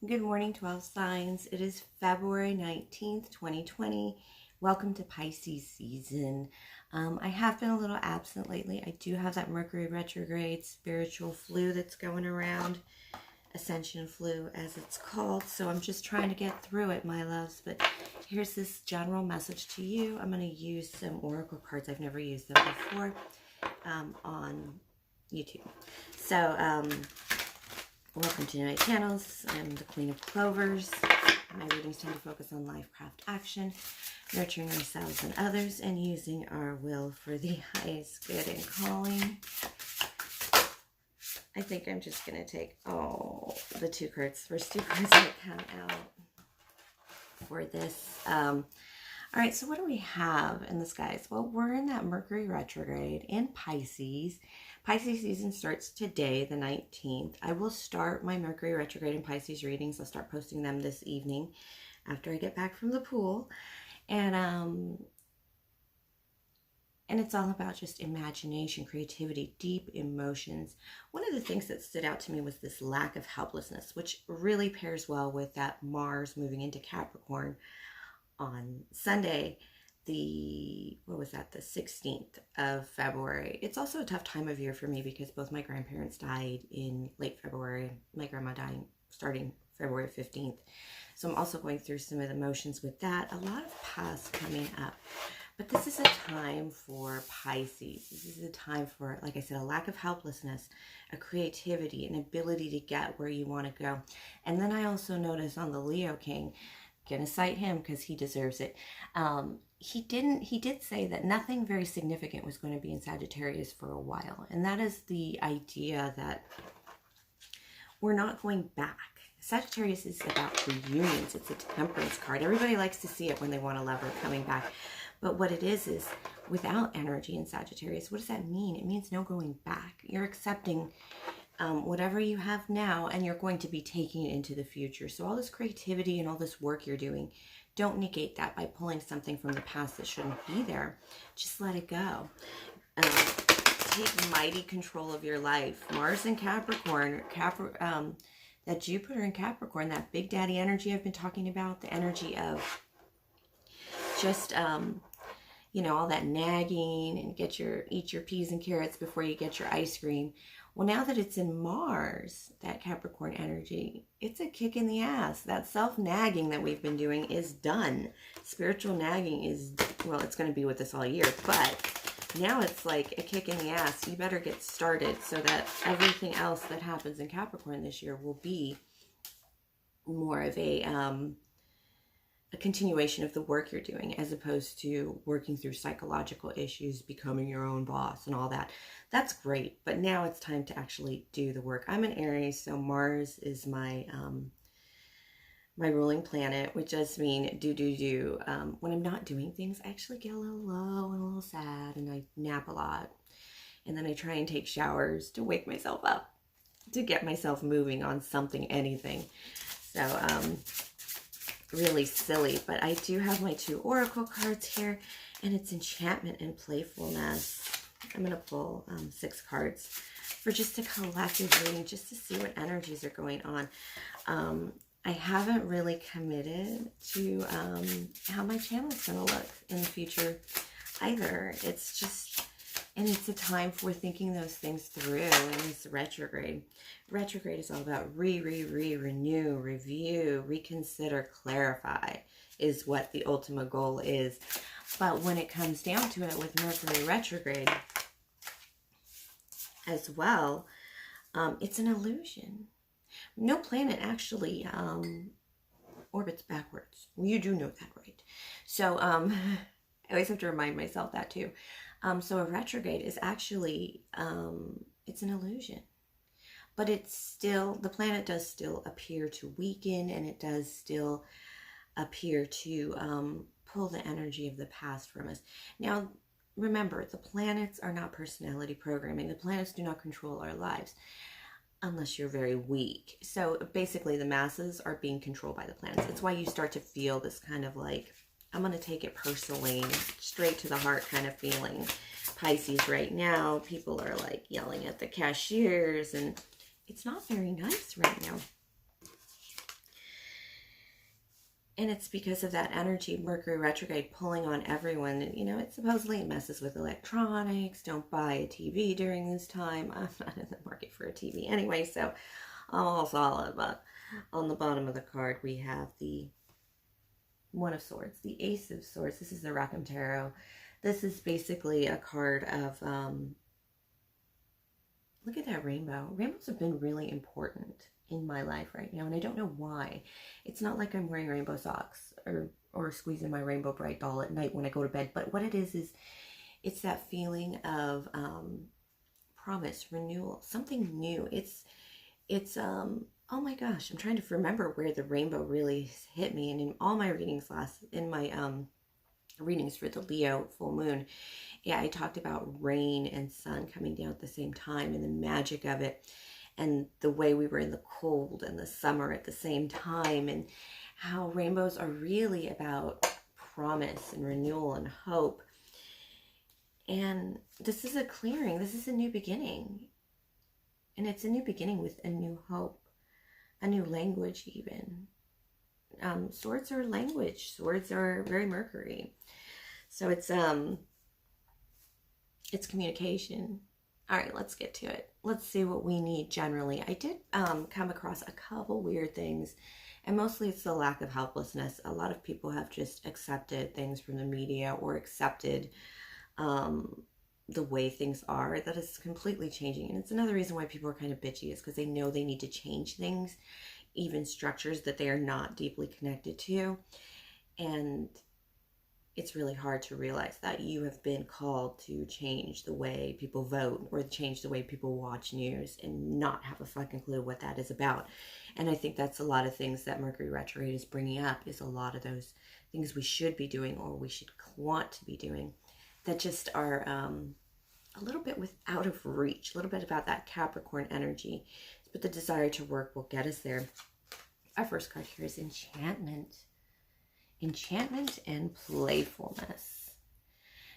Good morning, 12 signs. It is February 19th, 2020. Welcome to Pisces season. I have been a little absent lately. I do have that Mercury retrograde spiritual flu that's going around. Ascension flu, as it's called. So I'm just trying to get through it, my loves. But here's this general message to you. I'm going to use some oracle cards. I've never used them before on YouTube. So, welcome to my channels. I'm the Queen of Clovers. My readings tend to focus on life, craft, action, nurturing ourselves and others, and using our will for the highest good and calling. I think I'm just going to take, the two cards, first two cards that come out for this. All right, so what do we have in the skies? Well, we're in that Mercury retrograde in Pisces. Pisces season starts today, the 19th. I will start my Mercury retrograde and Pisces readings. I'll start posting them this evening after I get back from the pool. And it's all about just imagination, creativity, deep emotions. One of the things that stood out to me was this lack of helplessness, which really pairs well with that Mars moving into Capricorn on Sunday, the 16th of February. It's also a tough time of year for me because both my grandparents died in late February. My grandma dying starting February 15th. So I'm also going through some of the emotions with that. A lot of past coming up. But this is a time for Pisces. This is a time for, like I said, a lack of helplessness, a creativity, an ability to get where you want to go. And then I also notice on the Leo King, gonna cite him because he deserves it. He did say that nothing very significant was going to be in Sagittarius for a while. And that is the idea that we're not going back. Sagittarius is about reunions. It's a temperance card. Everybody likes to see it when they want a lover coming back. But what it is without energy in Sagittarius, what does that mean? It means no going back. You're accepting whatever you have now, and you're going to be taking it into the future. So all this creativity and all this work you're doing, don't negate that by pulling something from the past that shouldn't be there. Just let it go. Take mighty control of your life. Mars in Capricorn, that Jupiter in Capricorn, that big daddy energy I've been talking about, the energy of just all that nagging and eat your peas and carrots before you get your ice cream. Well, now that it's in Mars, that Capricorn energy, it's a kick in the ass. That self-nagging that we've been doing is done. Spiritual nagging is, well, it's going to be with us all year, but now it's like a kick in the ass. You better get started so that everything else that happens in Capricorn this year will be more of a continuation of the work you're doing, as opposed to working through psychological issues, becoming your own boss and all that. That's great, but now it's time to actually do the work. I'm an Aries, so Mars is my my ruling planet, which does mean do. When I'm not doing things, I actually get a little low and a little sad, and I nap a lot. And then I try and take showers to wake myself up, to get myself moving on something, anything. So, really silly, but I do have my two oracle cards here, and it's enchantment and playfulness. I'm going to pull 6 cards for just a collective reading, just to see what energies are going on. I haven't really committed to how my channel is going to look in the future either. It's just, and it's a time for thinking those things through in this retrograde. Retrograde is all about renew, review, reconsider, clarify is what the ultimate goal is. But when it comes down to it with Mercury retrograde as well, it's an illusion. No planet actually orbits backwards. You do know that, right? So I always have to remind myself that too. So a retrograde is actually, it's an illusion. But it's still, the planet does still appear to weaken, and it does still appear to pull the energy of the past from us. Now, remember, the planets are not personality programming. The planets do not control our lives unless you're very weak. So basically, the masses are being controlled by the planets. It's why you start to feel this kind of like, I'm going to take it personally, straight to the heart kind of feeling. Pisces right now, people are like yelling at the cashiers, and it's not very nice right now. And it's because of that energy, Mercury retrograde pulling on everyone. And, you know, it supposedly messes with electronics. Don't buy a TV during this time. I'm not in the market for a TV anyway, so I'm all solid. But on the bottom of the card, we have the One of Swords, the Ace of Swords. This is the Rackham Tarot. This is basically a card of, look at that rainbow. Rainbows have been really important in my life right now, and I don't know why. It's not like I'm wearing rainbow socks or squeezing my Rainbow Bright doll at night when I go to bed, but what it is it's that feeling of promise, renewal, something new. It's oh my gosh, I'm trying to remember where the rainbow really hit me. And in all my readings readings for the Leo full moon, yeah, I talked about rain and sun coming down at the same time and the magic of it, and the way we were in the cold and the summer at the same time, and how rainbows are really about promise and renewal and hope. And this is a clearing. This is a new beginning. And it's a new beginning with a new hope, a new language even. Swords are language. Swords are very Mercury. So it's communication. All right, let's get to it. Let's see what we need generally. I did come across a couple weird things, and mostly it's the lack of helplessness. A lot of people have just accepted things from the media or accepted the way things are. That is completely changing. And it's another reason why people are kind of bitchy, is because they know they need to change things, even structures that they are not deeply connected to. And it's really hard to realize that you have been called to change the way people vote or change the way people watch news and not have a fucking clue what that is about. And I think that's a lot of things that Mercury retrograde is bringing up, is a lot of those things we should be doing or we should want to be doing that just are a little bit out of reach, a little bit about that Capricorn energy. But the desire to work will get us there. Our first card here is Enchantment. Enchantment and playfulness.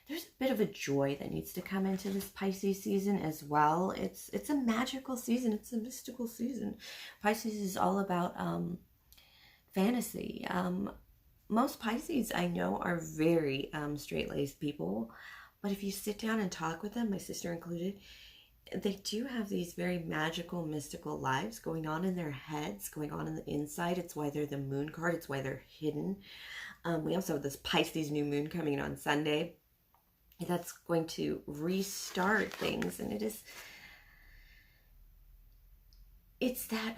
There's a bit of a joy that needs to come into this Pisces season as well. It's a magical season. It's a mystical season. Pisces is all about fantasy. Most Pisces I know are very straight-laced people, but if you sit down and talk with them, my sister included, they do have these very magical, mystical lives going on in their heads, going on in the inside. It's why they're the moon card. It's why they're hidden. We also have this Pisces new moon coming in on Sunday. That's going to restart things. And it's that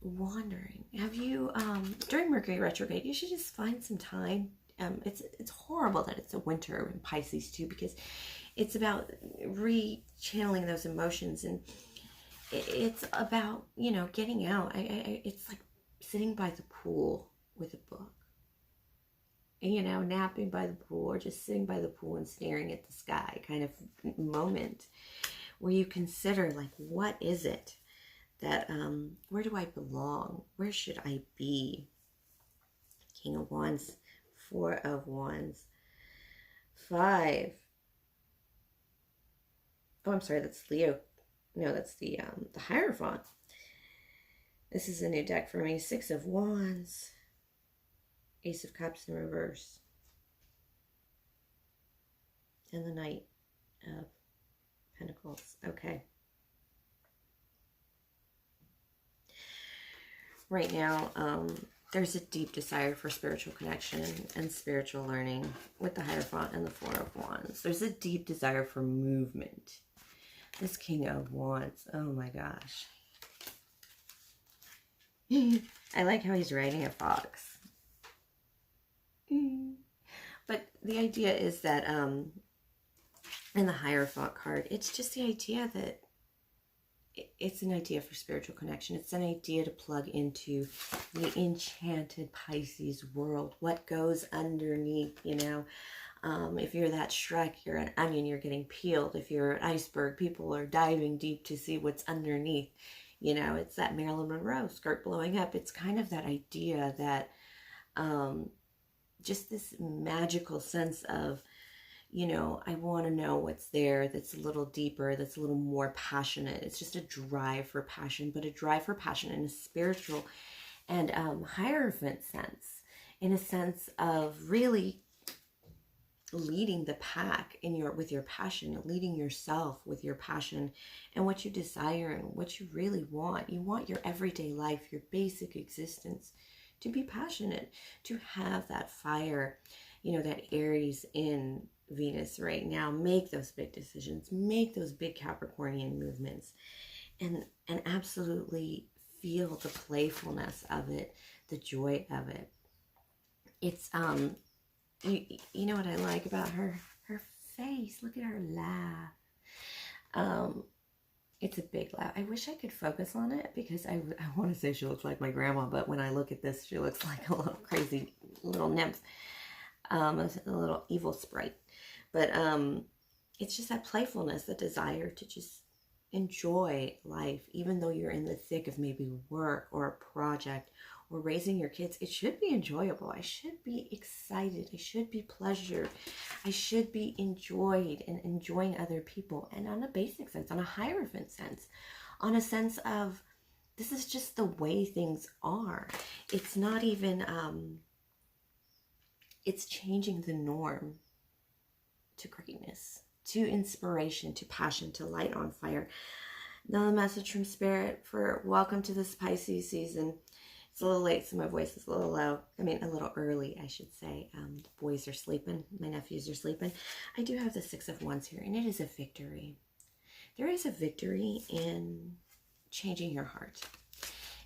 wandering. Have you, during Mercury retrograde, you should just find some time. It's horrible that it's a winter in Pisces too, because it's about re-channeling those emotions, and it's about, you know, getting out. It's like sitting by the pool with a book, and, you know, napping by the pool, or just sitting by the pool and staring at the sky kind of moment, where you consider, like, what is it that, where do I belong? Where should I be? King of Wands, Four of Wands, 5. Oh, I'm sorry, that's Leo. No, that's the Hierophant. This is a new deck for me. 6 of Wands, Ace of Cups in reverse, and the Knight of Pentacles. Okay. Right now, there's a deep desire for spiritual connection and spiritual learning with the Hierophant and the Four of Wands. There's a deep desire for movement. This King of Wands, oh my gosh. I like how he's riding a fox. But the idea is that in the Hierophant card, it's just the idea that it's an idea for spiritual connection. It's an idea to plug into the enchanted Pisces world. What goes underneath, you know? If you're that Shrek, you're an onion, you're getting peeled. If you're an iceberg, people are diving deep to see what's underneath. You know, it's that Marilyn Monroe skirt blowing up. It's kind of that idea that just this magical sense of, you know, I want to know what's there that's a little deeper, that's a little more passionate. It's just a drive for passion, but a drive for passion in a spiritual and Hierophant sense. in a sense of really leading the pack with your passion, leading yourself with your passion and what you desire and what you really want. You want your everyday life, your basic existence to be passionate, to have that fire, you know, that Aries in Venus right now. Make those big decisions, make those big Capricornian movements, and absolutely feel the playfulness of it, the joy of it. It's you know what I like about her face? Look at her laugh. It's a big laugh. I wish I could focus on it because I want to say she looks like my grandma, but when I look at this, she looks like a little crazy little nymph, a little evil sprite. But it's just that playfulness, the desire to just enjoy life, even though you're in the thick of maybe work or a project or raising your kids. It should be enjoyable. I should be excited. I should be pleasured. I should be enjoyed and enjoying other people. And on a basic sense, on a hierophant sense, on a sense of this is just the way things are. It's not even, it's changing the norm to greatness, to inspiration, to passion, to light on fire. Now the message from Spirit for welcome to this Pisces season. It's a little late, so my voice is a little low. I mean, a little early, I should say. The boys are sleeping. My nephews are sleeping. I do have the Six of Wands here, and it is a victory. There is a victory in changing your heart.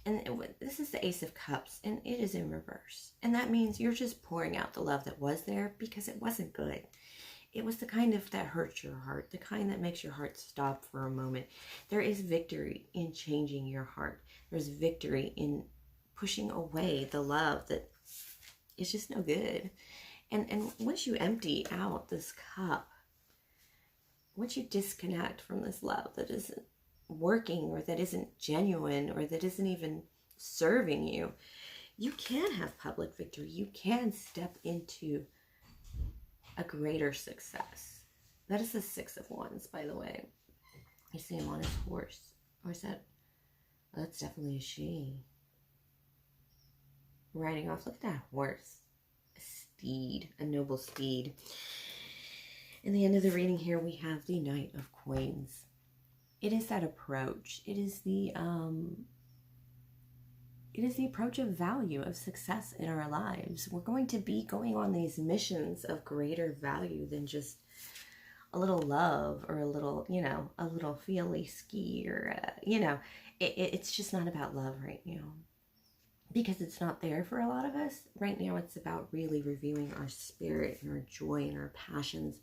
And this is the Ace of Cups, and it is in reverse. And that means you're just pouring out the love that was there because it wasn't good. It was the kind of that hurts your heart, the kind that makes your heart stop for a moment. There is victory in changing your heart. There's victory in pushing away the love that is just no good. And once you empty out this cup, once you disconnect from this love that isn't working or that isn't genuine or that isn't even serving you, you can have public victory. You can step into a greater success. That is the Six of Wands, by the way. You see him on his horse. Or is that? Oh, that's definitely a she. Riding off. Look at that horse. A steed. A noble steed. In the end of the reading here, we have the Knight of Coins. It is that approach. It is the approach of value, of success in our lives. We're going to be going on these missions of greater value than just a little love or a little, you know, a little feely ski or, you know, it's just not about love right now. Because it's not there for a lot of us. Right now it's about really reviewing our spirit and our joy and our passions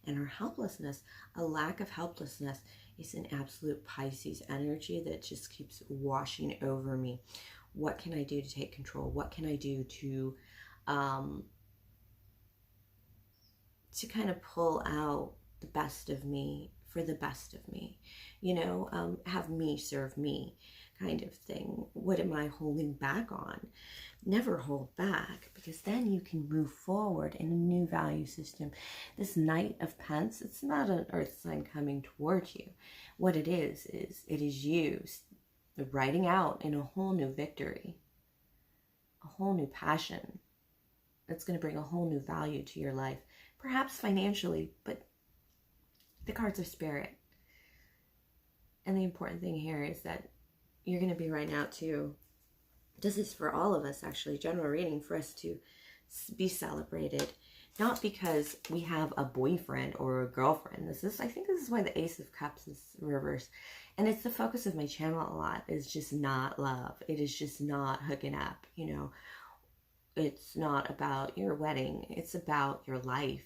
and our helplessness. A lack of helplessness is an absolute Pisces energy that just keeps washing over me. What can I do to take control? What can I do to kind of pull out the best of me for the best of me? You know, have me serve me kind of thing. What am I holding back on? Never hold back, because then you can move forward in a new value system. This Knight of Pence, it's not an earth sign coming towards you. What it is it is you writing out in a whole new victory, a whole new passion that's going to bring a whole new value to your life, perhaps financially, but the cards are Spirit. And the important thing here is that you're going to be writing out to, this is for all of us actually, general reading, for us to be celebrated, not because we have a boyfriend or a girlfriend. I think this is why the Ace of Cups is reversed. And it's the focus of my channel a lot, is just not love. It is just not hooking up, you know. It's not about your wedding. It's about your life.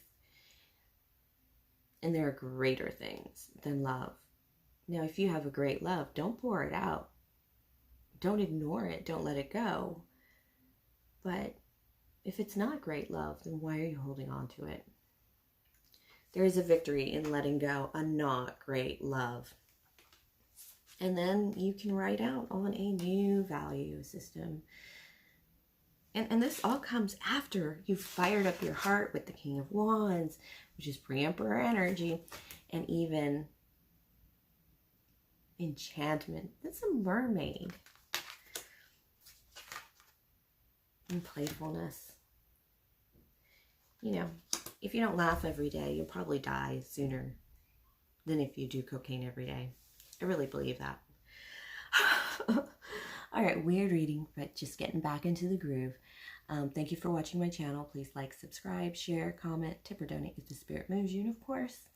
And there are greater things than love. Now, if you have a great love, don't pour it out. Don't ignore it. Don't let it go. But if it's not great love, then why are you holding on to it? There is a victory in letting go a not great love. And then you can write out on a new value system. And this all comes after you've fired up your heart with the King of Wands, which is pre-Emperor energy, and even enchantment. That's a mermaid. And playfulness. you know, if you don't laugh every day, you'll probably die sooner than if you do cocaine every day. I really believe that. All right, weird reading, but just getting back into the groove. Thank you for watching my channel. Please like, subscribe, share, comment, tip or donate if the spirit moves you. And of course,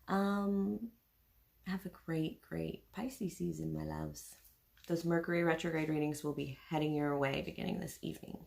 have a great, great Pisces season, my loves. Those Mercury retrograde readings will be heading your way beginning this evening.